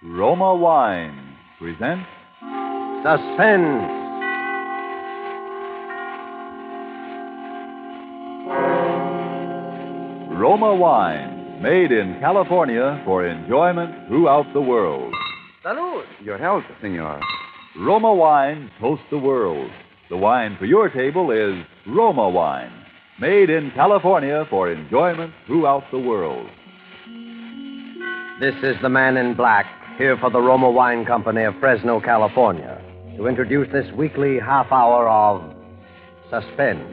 Roma Wine presents Suspense. Roma Wine, made in California for enjoyment throughout the world. Salud. Your health, senor. Roma Wine toasts the world. The wine for your table is Roma Wine, made in California for enjoyment throughout the world. This is the man in black, here for the Roma Wine Company of Fresno, California, to introduce this weekly half hour of Suspense.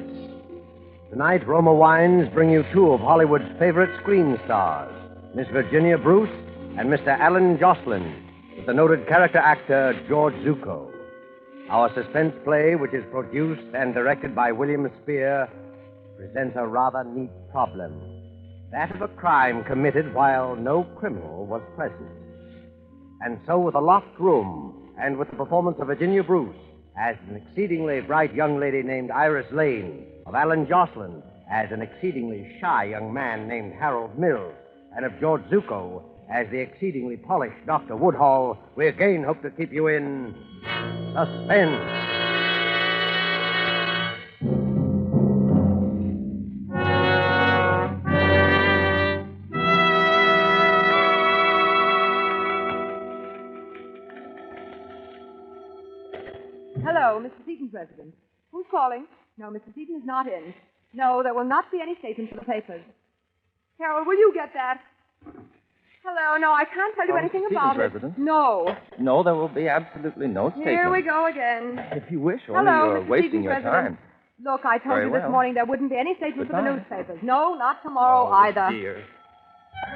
Tonight, Roma Wines bring you two of Hollywood's favorite screen stars, Miss Virginia Bruce and Mr. Alan Jocelyn, with the noted character actor George Zucco. Our suspense play, which is produced and directed by William Spear, presents a rather neat problem. That of a crime committed while no criminal was present. And so, with a locked room, and with the performance of Virginia Bruce as an exceedingly bright young lady named Iris Lane, of Alan Jocelyn as an exceedingly shy young man named Harold Mills, and of George Zucco as the exceedingly polished Dr. Woodhall, we again hope to keep you in suspense. Hello, Mr. Seaton's residence. Who's calling? No, Mr. Seaton is not in. No, there will not be any statement for the papers. Harold, will you get that? Hello, no, I can't tell you anything about it. Residence? No. No, there will be absolutely no statement. Here we go again. If you wish, only Hello, you're Mr. wasting Seaton's your residence. time. Look, I told Very you this well. morning there wouldn't be any statement for the Goodbye. newspapers. No, not tomorrow either. Dear.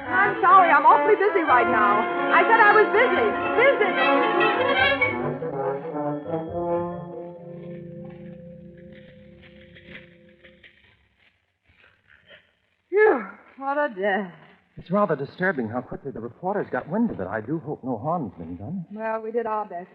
I'm sorry, I'm awfully busy right now. I said I was busy. Phew, what a day. It's rather disturbing how quickly the reporters got wind of it. I do hope no harm's been done. Well, we did our best.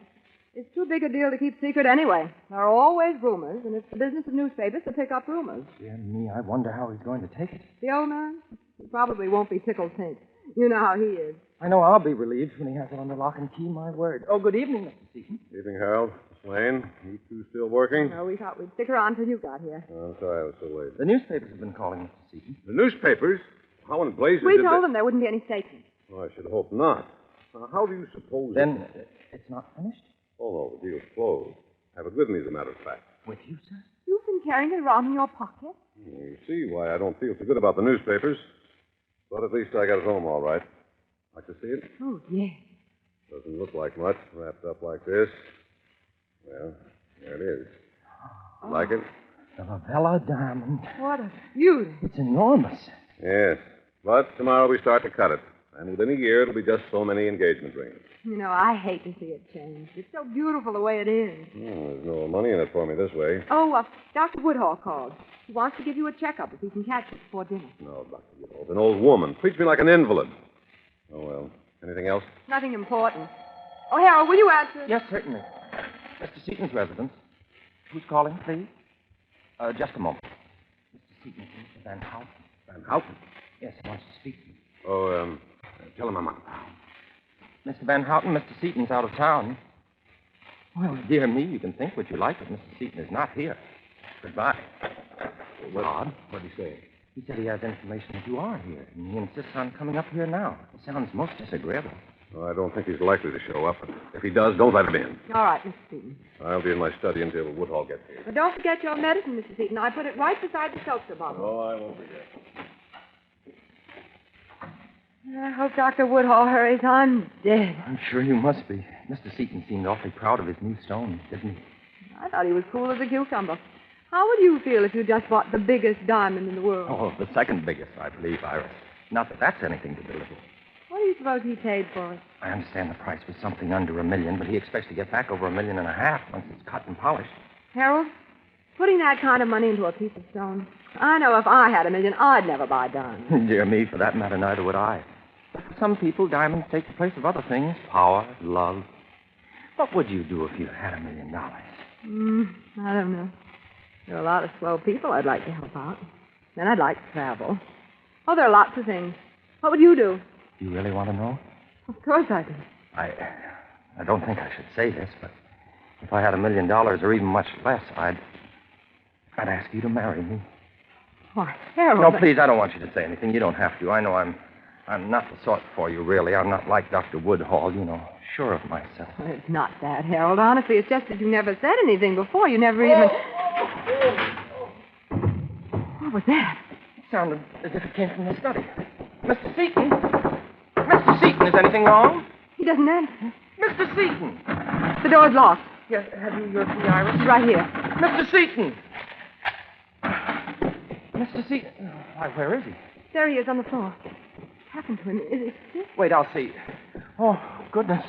It's too big a deal to keep secret anyway. There are always rumors, and it's the business of newspapers to pick up rumors. Dear me, I wonder how he's going to take it. The old man? He probably won't be tickled pink. You know how he is. I know I'll be relieved when he has it under lock and key, my word. Oh, good evening, Mr. Seaton. Evening, Harold. Miss Lane, you two still working? No, we thought we'd stick around till you got here. Oh, I'm sorry I was so late. The newspapers have been calling, Mr. Seaton. The newspapers? How in blazes We did told they... them there wouldn't be any statement. Oh, I should hope not. Now, how do you suppose... Then it's not finished? Oh, no, the deal's closed. I have a good news, as a matter of fact. With you, sir? You've been carrying it around in your pocket? You see why I don't feel so good about the newspapers. But at least I got it home all right. Like to see it? Oh, yes. Doesn't look like much, wrapped up like this. Well, there it is. Like it? The Lavella diamond. What a beauty. It's enormous. Yes. But tomorrow we start to cut it. And within a year, it'll be just so many engagement rings. You know, I hate to see it change. It's so beautiful the way it is. There's no money in it for me this way. Oh, Dr. Woodhall called. He wants to give you a checkup if he can catch it before dinner. No, Dr. Woodhall. An old woman. Treats me like an invalid. Oh, well. Anything else? Nothing important. Oh, Harold, will you answer? Yes, certainly. Mr. Seaton's residence. Who's calling, please? Just a moment. Mr. Seaton, Mr. Van Houten. Van Houten? Yes, he wants to speak to you. Oh, tell him I'm out. Mr. Van Houten, Mr. Seaton's out of town. Well, dear me, you can think what you like, but Mr. Seaton is not here. Goodbye. Odd. What'd he say? He said he has information that you are here, and he insists on coming up here now. It sounds most disagreeable. Well, I don't think he's likely to show up. If he does, don't let him in. All right, Mr. Seaton. I'll be in my study until Woodhall gets here. But don't forget your medicine, Mr. Seaton. I put it right beside the seltzer bottle. Oh, I won't forget. I hope Dr. Woodhall hurries. I'm dead. I'm sure you must be. Mr. Seaton seemed awfully proud of his new stone, didn't he? I thought he was cool as a cucumber. How would you feel if you just bought the biggest diamond in the world? Oh, the second biggest, I believe, Iris. Not that that's anything to belittle. What do you suppose he paid for it? I understand the price was something under $1 million, but he expects to get back over $1.5 million once it's cut and polished. Harold, putting that kind of money into a piece of stone. I know if I had $1 million, I'd never buy diamonds. Dear me, for that matter, neither would I. But for some people, diamonds take the place of other things. Power, love. What would you do if you had $1 million? I don't know. There are a lot of swell people I'd like to help out. Then I'd like to travel. Oh, there are lots of things. What would you do? Do you really want to know? Of course I do. I don't think I should say this, but if I had $1 million or even much less, I'd ask you to marry me. Why, Harold... No, please, I don't want you to say anything. You don't have to. I know I'm not the sort for you, really. I'm not like Dr. Woodhall, sure of myself. Well, it's not that, Harold. Honestly, it's just that you never said anything before. You never even... What was that? It sounded as if it came from the study. Mr. Seaton? Mr. Seaton, is anything wrong? He doesn't answer. Mr. Seaton! The door's locked. Yes, have you your key, Iris? It's right here. Mr. Seaton! Mr. Seaton. Why, where is he? There he is on the floor. What happened to him? Is he sick? Wait, I'll see. Oh, goodness.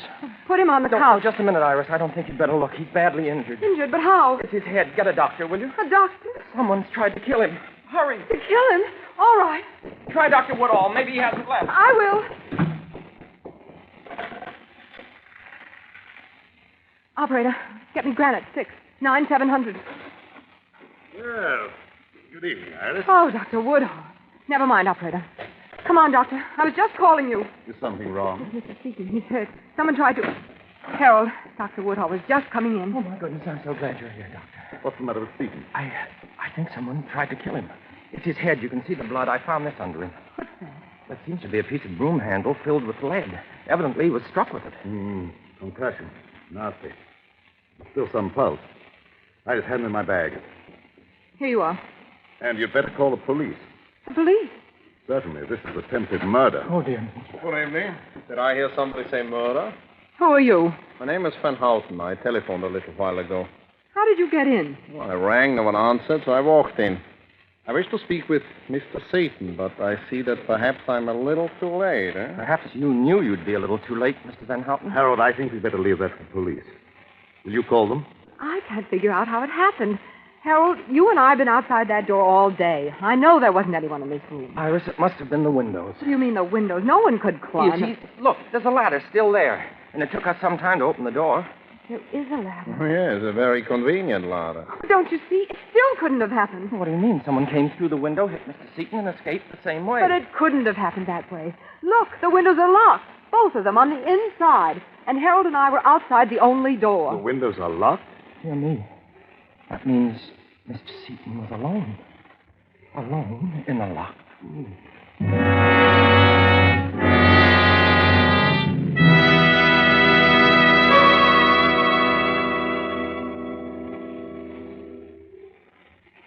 Put him on the Don't- couch. Just a minute, Iris. I don't think you'd better look. He's badly injured. Injured, but how? It's his head. Get a doctor, will you? A doctor? Someone's tried to kill him. Hurry. To kill him? All right. Try Dr. Woodall. Maybe he hasn't left. I will. Operator, get me granite, 6-9-700. Well, good evening, Iris. Oh, Dr. Woodhall. Never mind, operator. Come on, doctor. I was just calling you. Is something wrong? Mr. Seaton, he's hurt. Someone tried to... Harold, Dr. Woodhall was just coming in. Oh, my goodness. I'm so glad you're here, Doctor. What's the matter with Seaton? I think someone tried to kill him. It's his head. You can see the blood. I found this under him. What's that? There seems to be a piece of broom handle filled with lead. Evidently, he was struck with it. Concussion. Nasty. Still some pulse. I just had him in my bag. Here you are. And you'd better call the police. The police? Certainly, this is attempted murder. Oh, dear me. Good evening. Did I hear somebody say murder? Who are you? My name is Van Houten. I telephoned a little while ago. How did you get in? Well, I rang, no one answered, so I walked in. I wish to speak with Mr. Seaton, but I see that perhaps I'm a little too late, eh? Perhaps you knew you'd be a little too late, Mr. Van Houten. Harold, I think we'd better leave that to the police. Will you call them? I can't figure out how it happened. Harold, you and I have been outside that door all day. I know there wasn't anyone in this room. Iris, it must have been the windows. What do you mean the windows? No one could climb. You see, look, there's a ladder still there. And it took us some time to open the door. There is a ladder. Oh, yes, a very convenient ladder. Don't you see? It still couldn't have happened. What do you mean? Someone came through the window, hit Mr. Seaton, and escaped the same way. But it couldn't have happened that way. Look, the windows are locked. Both of them on the inside. And Harold and I were outside the only The door. windows are locked? Dear me. That means Mr. Seaton was alone. Alone in a locked room.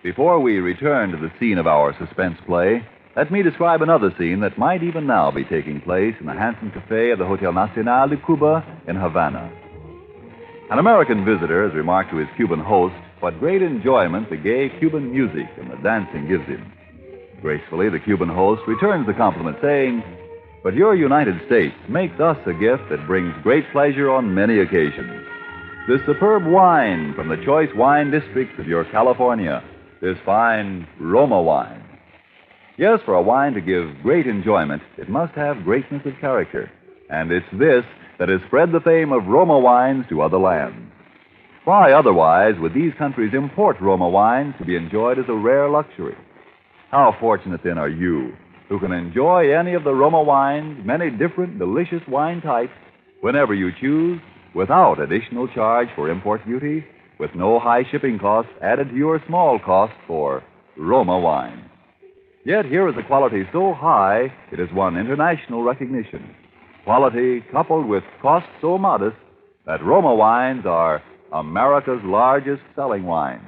Before we return to the scene of our suspense play, let me describe another scene that might even now be taking place in the handsome cafe of the Hotel Nacional de Cuba in Havana. An American visitor has remarked to his Cuban host what great enjoyment the gay Cuban music and the dancing gives him. Gracefully, the Cuban host returns the compliment, saying, "But your United States makes us a gift that brings great pleasure on many occasions. This superb wine from the choice wine districts of your California, this fine Roma wine. Yes, for a wine to give great enjoyment, it must have greatness of character. And it's this that has spread the fame of Roma wines to other lands. Why otherwise would these countries import Roma wines to be enjoyed as a rare luxury? How fortunate, then, are you who can enjoy any of the Roma wines, many different delicious wine types, whenever you choose, without additional charge for import duty, with no high shipping costs added to your small cost for Roma wine. Yet here is a quality so high it has won international recognition. Quality coupled with cost so modest that Roma wines are America's largest selling wines.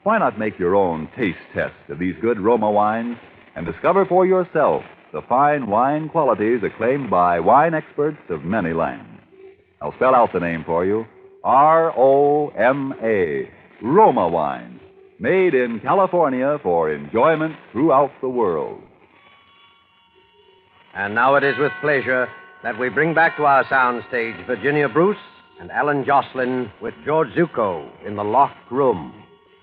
Why not make your own taste test of these good Roma wines and discover for yourself the fine wine qualities acclaimed by wine experts of many lands? I'll spell out the name for you. R-O-M-A, Roma wine, made in California for enjoyment throughout the world. And now it is with pleasure that we bring back to our soundstage Virginia Bruce and Alan Jocelyn with George Zucco in The Locked Room.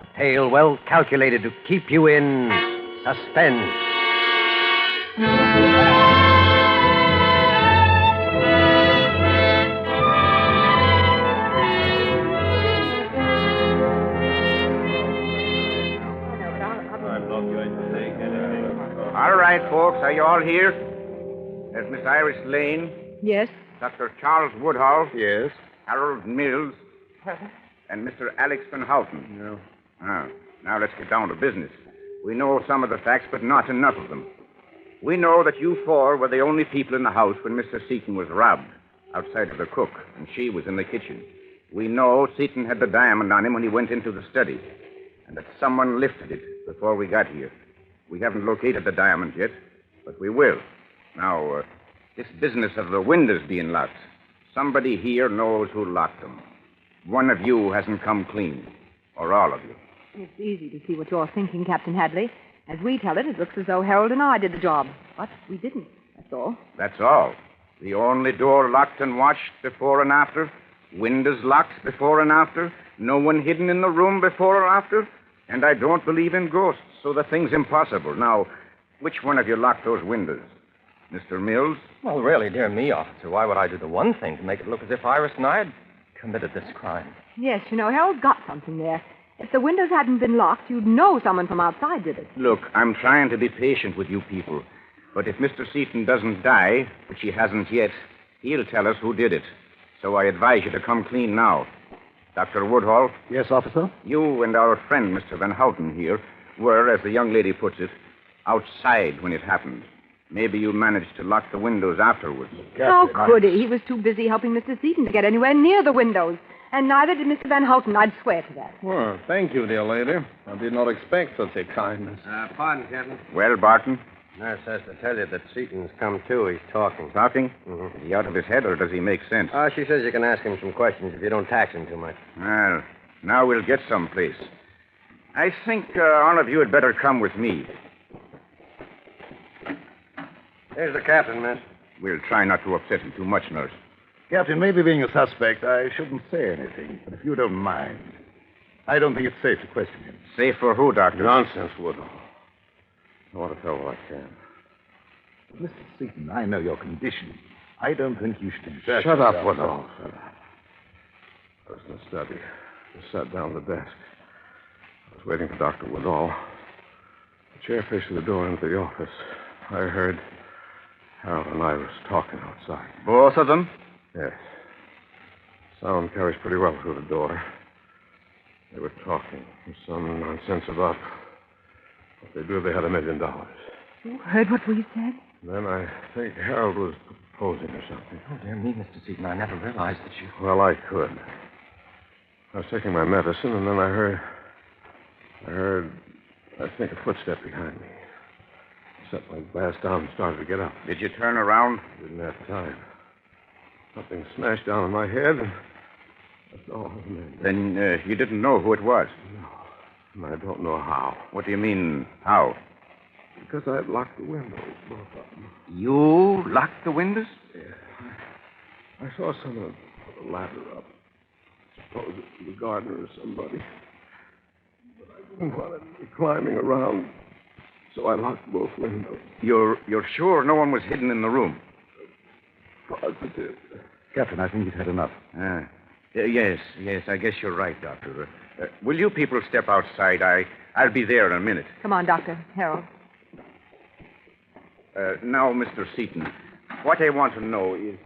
A tale well calculated to keep you in suspense. All right, folks. Are you all here? There's Miss Iris Lane, Yes? Dr. Charles Woodhull, Yes? Harold Mills, and Mr. Alex Van Houten. No. Now let's get down to business. We know some of the facts, but not enough of them. We know that you four were the only people in the house when Mr. Seaton was robbed, outside of the cook, and she was in the kitchen. We know Seaton had the diamond on him when he went into the study, and that someone lifted it before we got here. We haven't located the diamond yet, but we will. Now, this business of the windows being locked, somebody here knows who locked them. One of you hasn't come clean, or all of you. It's easy to see what you're thinking, Captain Hadley. As we tell it, it looks as though Harold and I did the job. But we didn't, that's all. That's all. The only door locked and watched before and after, windows locked before and after, no one hidden in the room before or after, and I don't believe in ghosts, so the thing's impossible. Now, which one of you locked those windows? Mr. Mills? Well, really, dear me, officer, why would I do the one thing to make it look as if Iris and I had committed this crime? Yes, you know, Harold's got something there. If the windows hadn't been locked, you'd know someone from outside did it. Look, I'm trying to be patient with you people, but if Mr. Seaton doesn't die, which he hasn't yet, he'll tell us who did it. So I advise you to come clean now. Dr. Woodhull? Yes, officer? You and our friend, Mr. Van Houten here, were, as the young lady puts it, outside when it happened. Maybe you managed to lock the windows afterwards. How could he? He was too busy helping Mr. Seaton to get anywhere near the windows. And neither did Mr. Van Houten, I'd swear to that. Well, thank you, dear lady. I did not expect such a kindness. Pardon, Captain. Well, Barton? Nurse has to tell you that Seaton's come to. He's talking. Talking? Mm-hmm. Is he out of his head, or does he make sense? She says you can ask him some questions if you don't tax him too much. Well, now we'll get someplace. I think all of you had better come with me. There's the captain, miss. We'll try not to upset him too much, nurse. Captain, maybe being a suspect, I shouldn't say anything. But if you don't mind, I don't think it's safe to question him. Safe for who, Doctor? Nonsense, Woodhull. I want to tell what I can. Mr. Seaton, I know your condition. I don't think you should exert Shut up, yourself. Woodhull. Shut up. I was in the study. Just sat down at the desk. I was waiting for Dr. Woodhull. The chair facing the door into the office. I heard Harold and Iris talking outside. Both of them? Yes. Sound carries pretty well through the door. They were talking. Some nonsense about what they do if they had $1 million. You heard what we said? Then I think Harold was proposing or something. Oh, dear me, Mr. Seaton, I never realized that you... Well, I could. I was taking my medicine, and then I heard, I think, a footstep behind me. I set my glass down and started to get up. Did you turn around? Didn't have time. Something smashed down on my head, and that's all. Then you didn't know who it was? No. And I don't know how. What do you mean, how? Because I had locked the windows, both of them. You locked the windows? Yeah. I saw someone put a ladder up. I suppose it was the gardener or somebody. But I didn't want to be climbing around, so I locked both windows. You're sure no one was hidden in the room? Positive. Captain, I think you've had enough. Yes, I guess you're right, Doctor. Will you people step outside? I'll be there in a minute. Come on, Doctor. Harold. Now, Mr. Seaton, what I want to know is...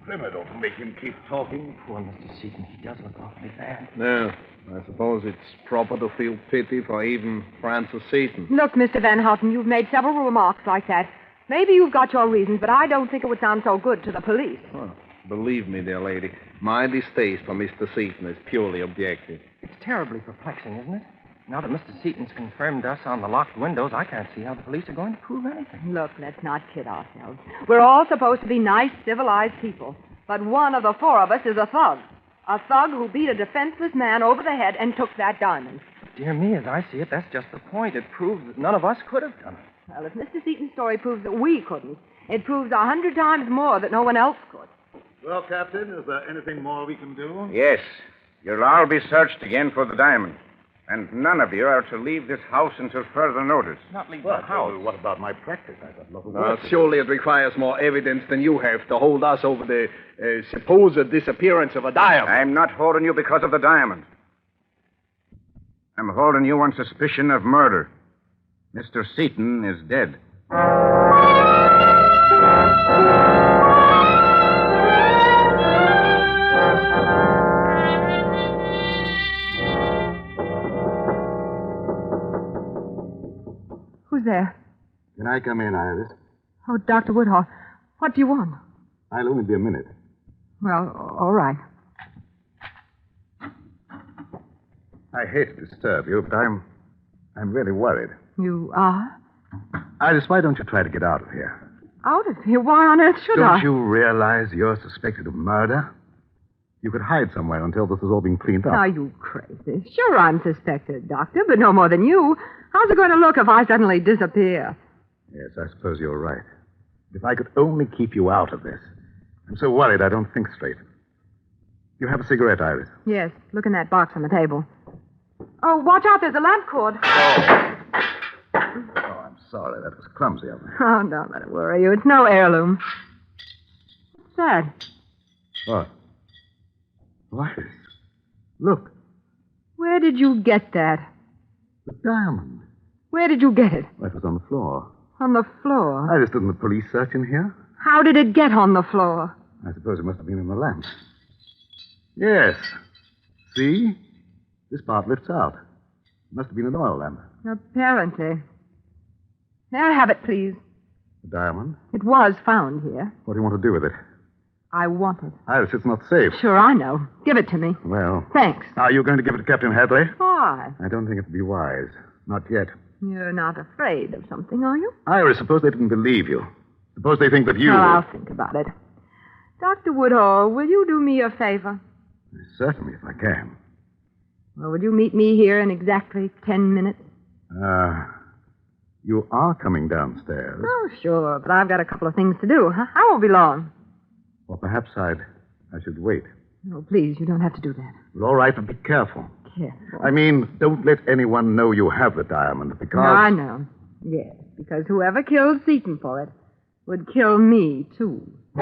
Criminal to make him keep talking. Poor Mr. Seaton, he does look awfully bad. No, I suppose it's proper to feel pity for even Francis Seaton. Look, Mr. Van Houten, you've made several remarks like that. Maybe you've got your reasons, but I don't think it would sound so good to the police. Well, believe me, dear lady, my distaste for Mr. Seaton is purely objective. It's terribly perplexing, isn't it? Now that Mr. Seaton's confirmed us on the locked windows, I can't see how the police are going to prove anything. Look, let's not kid ourselves. We're all supposed to be nice, civilized people. But one of the four of us is a thug. A thug who beat a defenseless man over the head and took that diamond. Dear me, as I see it, that's just the point. It proves that none of us could have done it. Well, if Mr. Seaton's story proves that we couldn't, it proves 100 times more that no one else could. Well, Captain, is there anything more we can do? Yes. You'll all be searched again for the diamond. And none of you are to leave this house until further notice. Not leave Well, the house. what about my practice? I've got nothing work to do. Surely it requires more evidence than you have to hold us over the supposed disappearance of a diamond. I'm not holding you because of the diamond. I'm holding you on suspicion of murder. Mr. Seaton is dead. Who's there? Can I come in, Iris? Oh, Dr. Woodhall. What do you want? I'll only be a minute. Well, all right. I hate to disturb you, but I'm really worried. You are? Iris, why don't you try to get out of here? Out of here? Why on earth should I? Don't you realize you're suspected of murder? You could hide somewhere until this has all been cleaned up. Are you crazy? Sure, I'm suspected, Doctor, but no more than you. How's it going to look if I suddenly disappear? Yes, I suppose you're right. If I could only keep you out of this. I'm so worried I don't think straight. You have a cigarette, Iris? Yes, look in that box on the table. Oh, watch out, there's a lamp cord. Oh, I'm sorry. That was clumsy of me. Oh, don't let it worry you. It's no heirloom. What's that? What? Iris, look. Where did you get that? The diamond. Where did you get it? That was on the floor. On the floor. Iris, didn't the police search in here? How did it get on the floor? I suppose it must have been in the lamp. Yes. See? This part lifts out. It must have been an oil lamp. Apparently. May I have it, please? The diamond? It was found here. What do you want to do with it? I want it. Iris, it's not safe. Sure, I know. Give it to me. Well. Thanks. Are you going to give it to Captain Hadley? Why? I don't think it would be wise. Not yet. You're not afraid of something, are you? Iris, suppose they didn't believe you. Suppose they think that you... Well, I'll think about it. Dr. Woodhall, will you do me a favor? Certainly, if I can. Well, would you meet me here in exactly 10 minutes? You are coming downstairs. Oh, sure, but I've got a couple of things to do. Huh? I won't be long. Well, perhaps I should wait. No, please, you don't have to do that. Well, all right, but be careful. Careful. I mean, don't let anyone know you have the diamond, because... No, I know. Yes, because whoever killed Seaton for it would kill me, too. I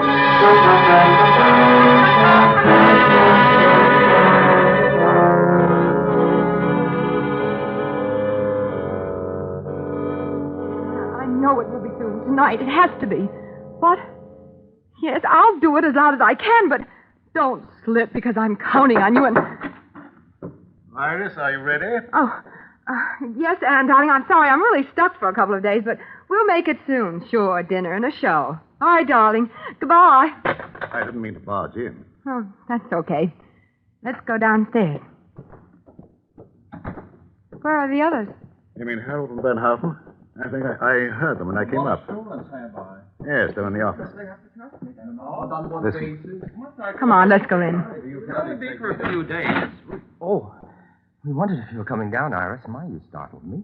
know it will be soon. Tonight. It has to be. What? Yes, I'll do it as loud as I can, but don't slip because I'm counting on you and... Iris, are you ready? Oh, yes, Anne, darling, I'm sorry. I'm really stuck for a couple of days, but we'll make it soon. Sure, dinner and a show. All right, darling. Goodbye. I didn't mean to barge in. Oh, that's okay. Let's go downstairs. Where are the others? You mean Harold and Ben Houghton? I think I heard them when I came up. Yes, they're in the office. Listen. Come on, let's go in. It'll only be for a few days. Oh, we wondered if you were coming down, Iris. My, you startled me.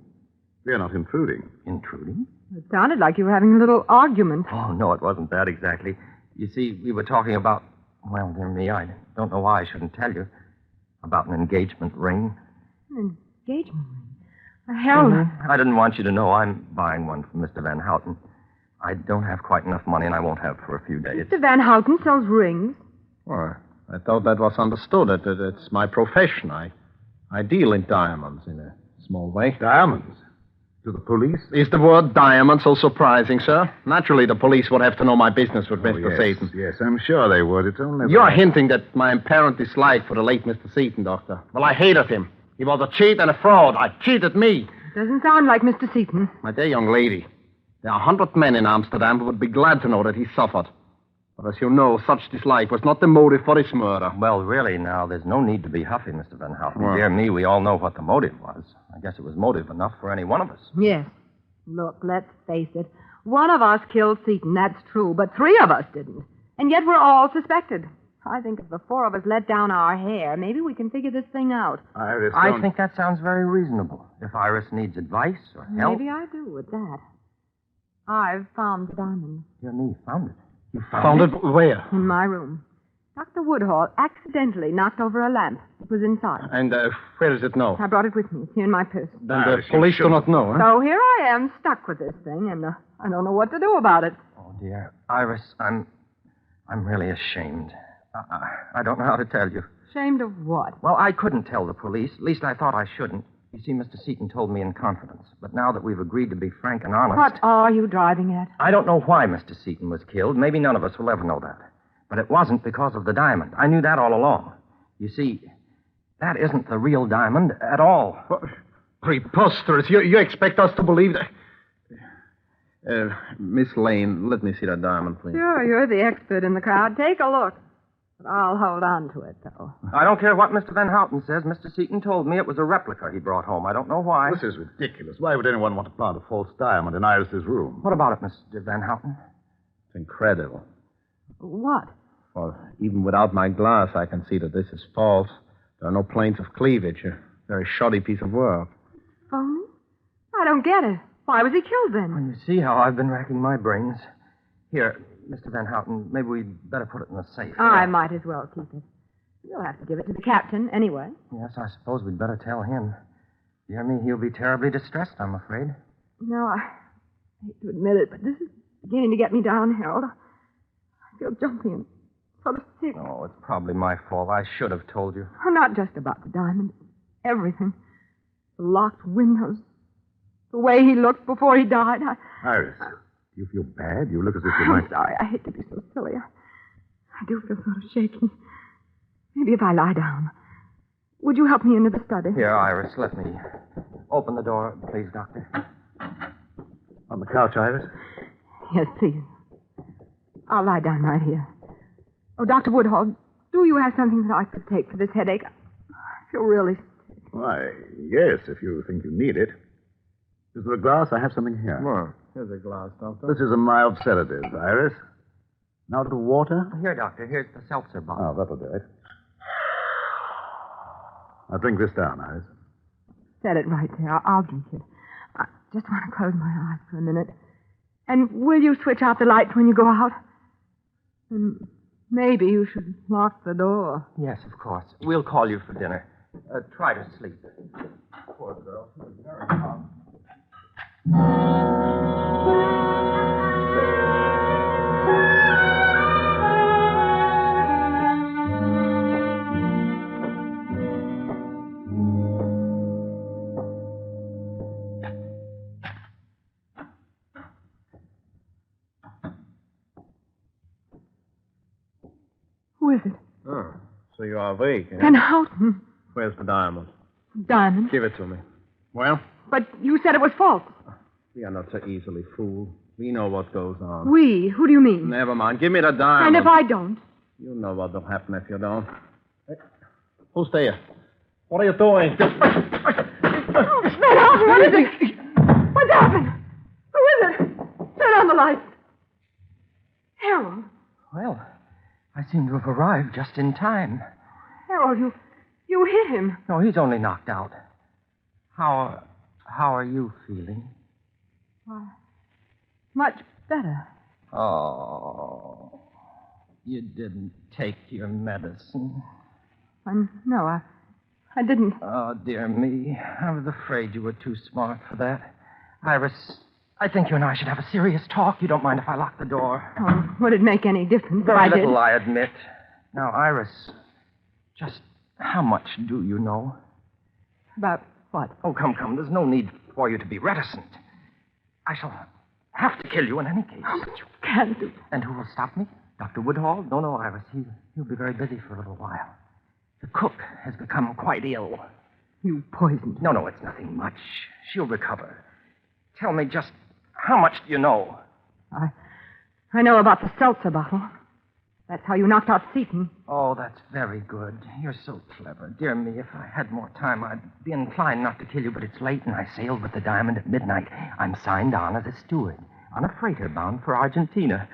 We're not intruding. Intruding? It sounded like you were having a little argument. Oh, no, it wasn't that exactly. You see, we were talking about, well, dear me, I don't know why I shouldn't tell you, about an engagement ring. An engagement ring? Harold. I didn't want you to know I'm buying one for Mr. Van Houten. I don't have quite enough money, and I won't have for a few days. Mr. Van Houten sells rings. Well, I thought that was understood. It's my profession. I deal in diamonds in a small way. Diamonds? To the police? Is the word diamond so surprising, sir? Naturally, the police would have to know my business with Mr. Yes, Seaton. yes, I'm sure they would. It's only... You're hinting that my apparent dislike for the late Mr. Seaton, Doctor. Well, I hated him. He was a cheat and a fraud. I cheated me. Doesn't sound like Mr. Seaton. My dear young lady, there are 100 men in Amsterdam who would be glad to know that he suffered. But as you know, such dislike was not the motive for his murder. Well, really, now, there's no need to be huffy, Mr. Van Houten. Well. Dear me, we all know what the motive was. I guess it was motive enough for any one of us. Yes. Look, let's face it. One of us killed Seaton, that's true, but 3 of us didn't. And yet we're all suspected. I think if the 4 of us let down our hair, maybe we can figure this thing out. Iris, I think that sounds very reasonable. If Iris needs advice or help... Maybe I do with that. I've found the diamond Dear me, found it. You Found it where? in my room. Dr. Woodhall accidentally knocked over a lamp. It was inside. And where is it now? I brought it with me. It's here in my purse. Then the police do not know, huh? So here I am, stuck with this thing, and I don't know what to do about it. Oh, dear. Iris, I'm really ashamed. I don't know how to tell you. Ashamed of what? Well, I couldn't tell the police. At least I thought I shouldn't. You see, Mr. Seaton told me in confidence. But now that we've agreed to be frank and honest... What are you driving at? I don't know why Mr. Seaton was killed. Maybe none of us will ever know that. But it wasn't because of the diamond. I knew that all along. You see, that isn't the real diamond at all. What? Preposterous. You expect us to believe that? Miss Lane, let me see that diamond, please. Sure, you're the expert in the crowd. Take a look. But I'll hold on to it, though. I don't care what Mr. Van Houten says. Mr. Seaton told me it was a replica he brought home. I don't know why. This is ridiculous. Why would anyone want to plant a false diamond in Iris's room? What about it, Mr. Van Houten? It's incredible. What? Well, even without my glass, I can see that this is false. There are no planes of cleavage. A very shoddy piece of work. Phony? I don't get it. Why was he killed then? Well, you see how I've been racking my brains. Here, Mr. Van Houten, maybe we'd better put it in the safe. I might as well keep it. You'll have to give it to the captain anyway. Yes, I suppose we'd better tell him. Dear me, he'll be terribly distressed, I'm afraid. No, I hate to admit it, but this is beginning to get me down, Harold. I feel jumpy and sort of sick. Oh, it's probably my fault. I should have told you. Not just about the diamond. Everything. The locked windows. The way he looked before he died. Iris, do you feel bad? You look as if you I'm might... sorry. I hate to be so silly. I do feel sort of shaky. Maybe if I lie down. Would you help me into the study? Here, Iris, let me open the door, please, Doctor. On the couch, Iris? Yes, please. I'll lie down right here. Oh, Dr. Woodhall, do you have something that I could take for this headache? I feel really sick. Why, yes, if you think you need it. Is there a glass? I have something here. Well, here's a glass, Doctor. This is a mild sedative, Iris. Now to the water? Here, Doctor, here's the seltzer bottle. Oh, that'll do it. Now drink this down, Iris. Set it right there. I'll drink it. I just want to close my eyes for a minute. And will you switch out the lights when you go out? And maybe you should lock the door. Yes, of course. We'll call you for dinner. Try to sleep. Poor girl. She was very calm. Who is it? Oh, so you are awake, eh? Van Houten. Where's the diamond? Diamond. Give it to me. Well, But you said it was false. we are not so easily fooled. We know what goes on. We? Who do you mean? Never mind. Give me the diamond. And if I don't? You know what will happen if you don't. Hey, who's there? What are you doing? Oh, Van Houten, what is it? What's happened? Who is it? Turn on the lights. Harold. Well, I seem to have arrived just in time. Harold, you hit him. No, he's only knocked out. How are you feeling? Why, much better. Oh, you didn't take your medicine. No, I didn't. Oh, dear me. I was afraid you were too smart for that. Iris, I think you and I should have a serious talk. You don't mind if I lock the door? Oh, would it make any difference if Very I did? little, I admit. Now, Iris, just how much do you know? About what? Oh, come. There's no need for you to be reticent. I shall have to kill you in any case. Oh, but you can't do that. And who will stop me? Dr. Woodhall? No, Iris. He'll be very busy for a little while. The cook has become quite ill. You poisoned. No, it's nothing much. She'll recover. Tell me just how much do you know? I know about the seltzer bottle. That's how you knocked out Seaton. Oh, that's very good. You're so clever. Dear me, if I had more time, I'd be inclined not to kill you, but it's late, and I sailed with the diamond at midnight. I'm signed on as a steward on a freighter bound for Argentina.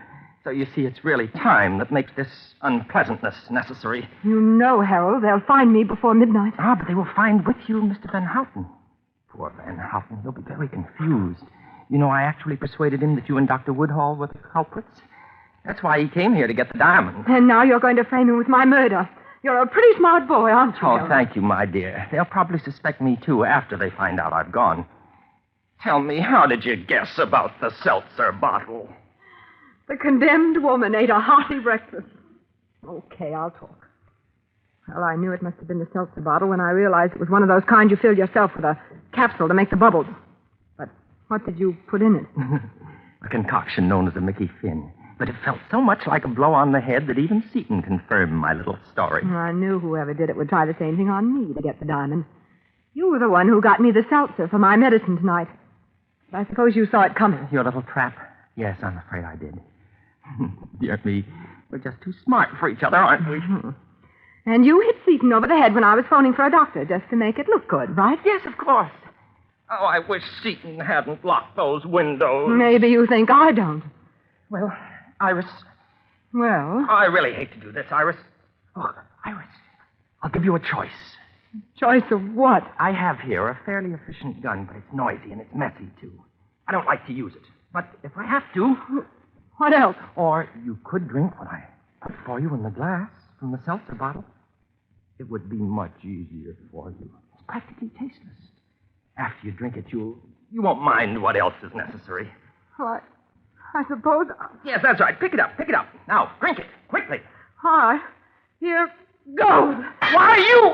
So you see, it's really time that makes this unpleasantness necessary. You know, Harold, they'll find me before midnight. Ah, but they will find with you Mr. Van Houten. Poor Van Houten, he'll be very confused. You know, I actually persuaded him that you and Dr. Woodhall were the culprits. That's why he came here to get the diamond. And now you're going to frame him with my murder. You're a pretty smart boy, aren't you? Oh, Harold? thank you, my dear. They'll probably suspect me, too, after they find out I've gone. Tell me, how did you guess about the seltzer bottle? The condemned woman ate a hearty breakfast. Okay, I'll talk. Well, I knew it must have been the seltzer bottle when I realized it was one of those kind you fill yourself with a capsule to make the bubbles. But what did you put in it? A concoction known as a Mickey Finn. But it felt so much like a blow on the head that even Seaton confirmed my little story. I knew whoever did it would try the same thing on me to get the diamond. You were the one who got me the seltzer for my medicine tonight. I suppose you saw it coming. Your little trap? Yes, I'm afraid I did. Dear me, we're just too smart for each other, aren't we? And you hit Seaton over the head when I was phoning for a doctor, just to make it look good, right? Yes, of course. Oh, I wish Seaton hadn't locked those windows. Maybe you think I don't. Well, Iris, Well, I really hate to do this, Iris. Look, Iris, I'll give you a choice. choice of what? I have here a fairly efficient gun, but it's noisy and it's messy, too. I don't like to use it. But if I have to... What else? Or you could drink what I put for you in the glass from the seltzer bottle. It would be much easier for you. It's practically tasteless. After you drink it, you won't mind what else is necessary. Well, I suppose... Yes, that's right. Pick it up. Pick it up. Now, drink it. Quickly. All right. Here goes. Why, you...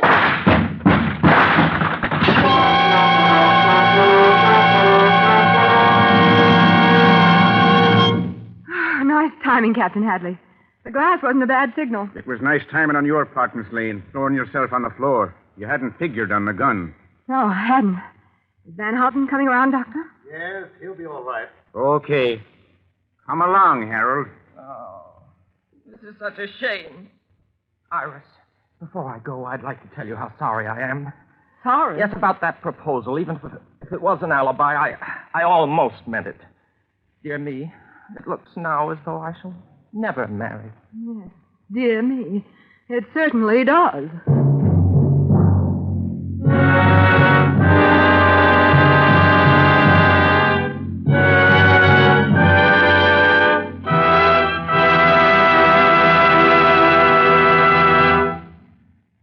Nice timing, Captain Hadley. The glass wasn't a bad signal. It was nice timing on your part, Miss Lane, throwing yourself on the floor. You hadn't figured on the gun. No, I hadn't. Is Van Houten coming around, Doctor? Yes, he'll be all right. Okay. Come along, Harold. Oh, this is such a shame. Iris, before I go, I'd like to tell you how sorry I am. Sorry? Yes, about that proposal. Even if it was an alibi, I almost meant it. Dear me, it looks now as though I shall never marry. Yes. Dear me. It certainly does.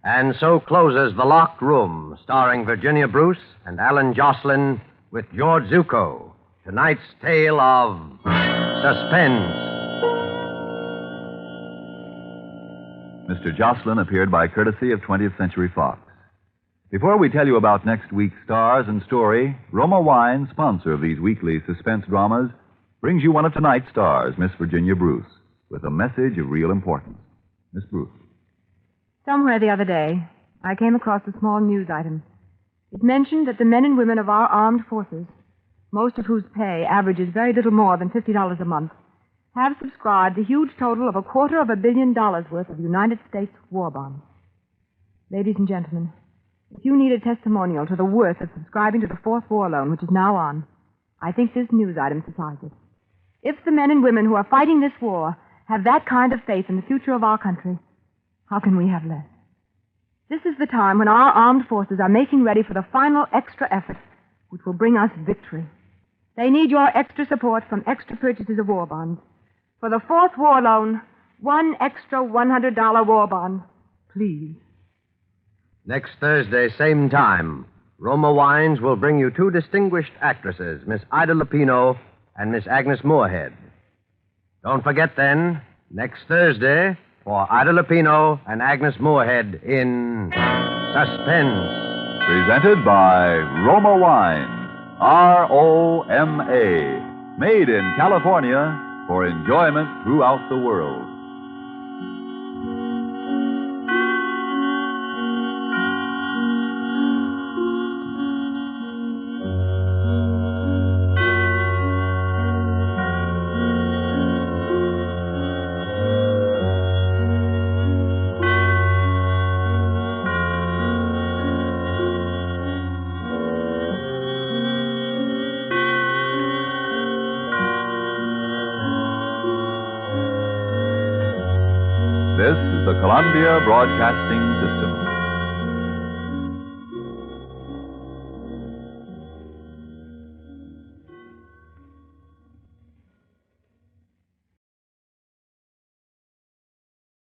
And so closes The Locked Room, starring Virginia Bruce and Alan Jocelyn with George Zucco. Tonight's tale of Suspense. Mr. Jocelyn appeared by courtesy of 20th Century Fox. Before we tell you about next week's stars and story, Roma Wine, sponsor of these weekly suspense dramas, brings you one of tonight's stars, Miss Virginia Bruce, with a message of real importance. Miss Bruce. Somewhere the other day, I came across a small news item. It mentioned that the men and women of our armed forces, most of whose pay averages very little more than $50 a month, have subscribed a huge total of $250 million worth of United States war bonds. Ladies and gentlemen, if you need a testimonial to the worth of subscribing to the Fourth War Loan, which is now on, I think this news item supplies it. If the men and women who are fighting this war have that kind of faith in the future of our country, how can we have less? This is the time when our armed forces are making ready for the final extra effort, which will bring us victory. They need your extra support from extra purchases of war bonds. For the Fourth War Loan, one extra $100 war bond, please. Next Thursday, same time, Roma Wines will bring you two distinguished actresses, Miss Ida Lupino and Miss Agnes Moorehead. Don't forget, then, next Thursday, for Ida Lupino and Agnes Moorehead in Suspense. Presented by Roma Wine, ROMA, made in California for enjoyment throughout the world. This is the Columbia Broadcasting System.